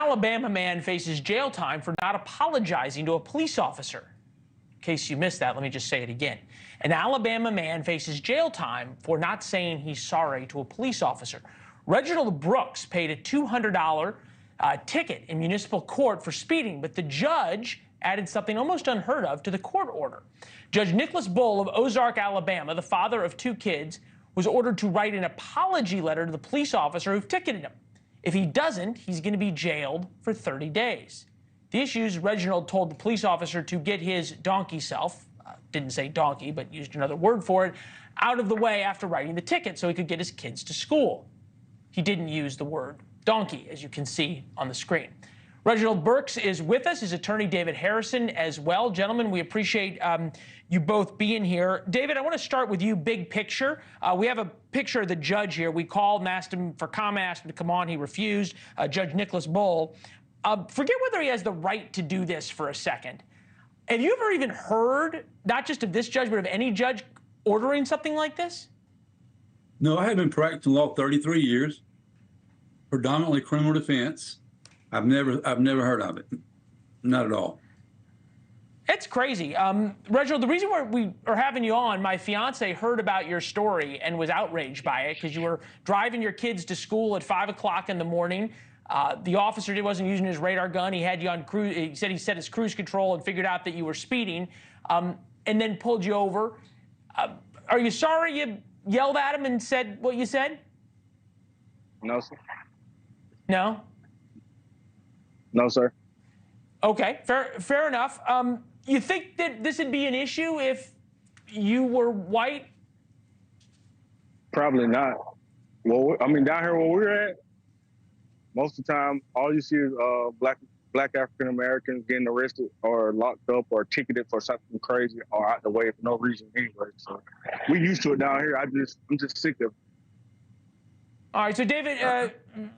Alabama man faces jail time for not apologizing to a police officer. In case you missed that, let me just say it again. An Alabama man faces jail time for not saying he's sorry to a police officer. Reginald Brooks paid a $200 ticket in municipal court for speeding, but the judge added something almost unheard of to the court order. Judge Nicholas Bull of Ozark, Alabama, the father of 2 kids, was ordered to write an apology letter to the police officer who ticketed him. If he doesn't, he's going to be jailed for 30 days. The issue is Reginald told the police officer to get his donkey self, didn't say donkey, but used another word for it, out of the way after writing the ticket so he could get his kids to school. He didn't use the word donkey, as you can see on the screen. Reginald Brooks is with us, his attorney David Harrison as well. Gentlemen, we appreciate you both being here. David, I want to start with you, big picture. We have a picture of the judge here. We called and asked him for comment, asked him to come on. He refused. Judge Nicholas Bull. Forget whether he has the right to do this for a second. Have you ever even heard, not just of this judge, but of any judge ordering something like this? No, I have been practicing law 33 years, predominantly criminal defense. I've never heard of it. Not at all. It's crazy. Reginald, the reason we are having you on, my fiance heard about your story and was outraged by it because you were driving your kids to school at 5 o'clock in the morning. The officer wasn't using his radar gun. He had you on cruise. He said he set his cruise control and figured out that you were speeding, and then pulled you over. Are you sorry you yelled at him and said what you said? No, sir. No? No, sir. Okay, fair enough. You think that this would be an issue if you were white? Probably not. Well, I mean, down here where we're at, most of the time, all you see is black African Americans getting arrested or locked up or ticketed for something crazy or out the way for no reason anyway. So we used to it down here. I'm just sick of it. All right, so David,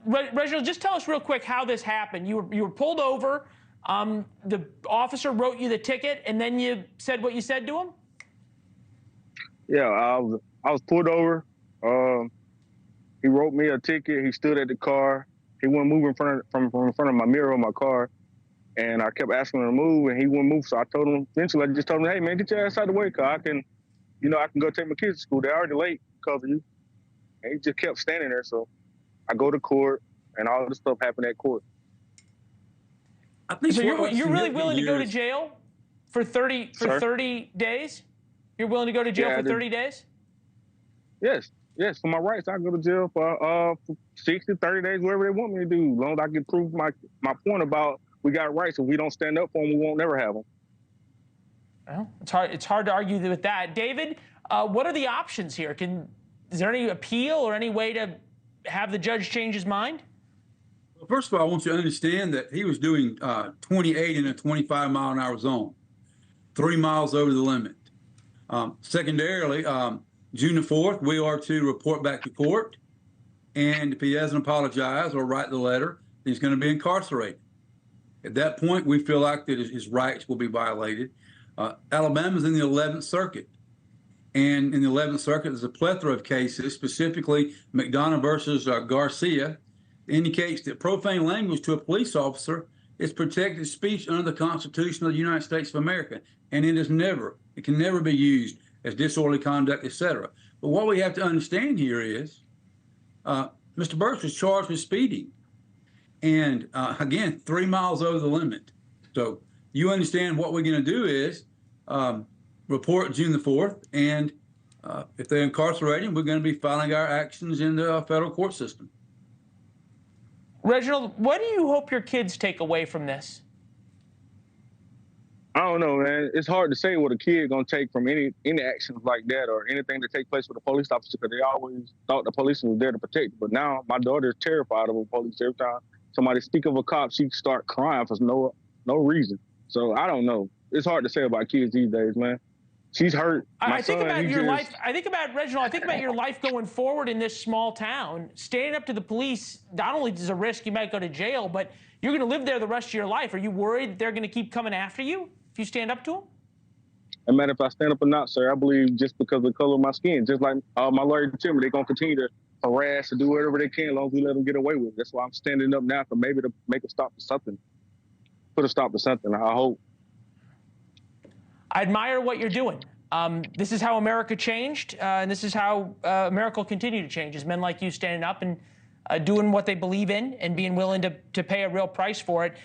Reginald, just tell us real quick how this happened. You were pulled over. The officer wrote you the ticket, and then you said what you said to him? Yeah, I was pulled over. He wrote me a ticket. He stood at the car. He wouldn't move in front of my mirror of my car, and I kept asking him to move, and he wouldn't move. So I told him eventually. I just told him, "Hey man, get your ass out of the way, cause I can go take my kids to school. They're already late because of you." And he just kept standing there. So I go to court, and all this stuff happened at court. I think so. You're really willing to go to jail for 30 days? You're willing to go to jail for 30 days? Yes. Yes, for my rights, I go to jail for 60, 30 days, whatever they want me to do. As long as I can prove my point about we got rights. If we don't stand up for them, we won't never have them. Well, it's hard to argue with that. David, what are the options here? Is there any appeal or any way to have the judge change his mind? Well, first of all, I want you to understand that he was doing 28 in a 25-mile-an-hour zone, 3 miles over the limit. Secondarily, June the 4th, we are to report back to court, and if he doesn't apologize or write the letter, he's going to be incarcerated. At that point, we feel like that his rights will be violated. Alabama's in the 11th Circuit, and in the 11th Circuit, there's a plethora of cases, specifically McDonough versus Garcia, indicates that profane language to a police officer is protected speech under the Constitution of the United States of America, and it can never be used as disorderly conduct, etc. But what we have to understand here is Mr. Brooks was charged with speeding, and again, 3 miles over the limit. So you understand what we're going to do is report June the 4th, and if they're incarcerating, we're going to be filing our actions in the federal court system. Reginald, what do you hope your kids take away from this? I don't know, man. It's hard to say what a kid gonna take from any actions like that or anything that takes place with a police officer, because they always thought the police was there to protect. But now my daughter is terrified of the police. Every time somebody speak of a cop, she start crying for no reason. So I don't know. It's hard to say about kids these days, man. She's hurt. I think about your life. I think about, Reginald, I think about your life going forward in this small town. Standing up to the police, not only is a risk you might go to jail, but you're going to live there the rest of your life. Are you worried that they're going to keep coming after you if you stand up to them? No matter if I stand up or not, sir, I believe just because of the color of my skin, just like my lawyer told me, they're going to continue to harass or do whatever they can as long as we let them get away with it. That's why I'm standing up now for maybe to make a stop to something. Put a stop to something, I hope. I admire what you're doing. This is how America changed, and this is how America will continue to change, is men like you standing up and doing what they believe in and being willing to pay a real price for it.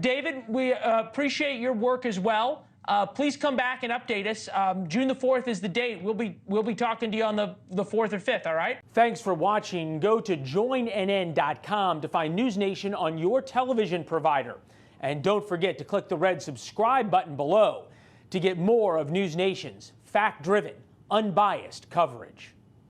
David, we appreciate your work as well. Please come back and update us. June the 4th is the date. We'll be talking to you on the 4th or 5th, all right? Thanks for watching. Go to joinnn.com to find News Nation on your television provider. And don't forget to click the red subscribe button below to get more of News Nation's fact-driven, unbiased coverage.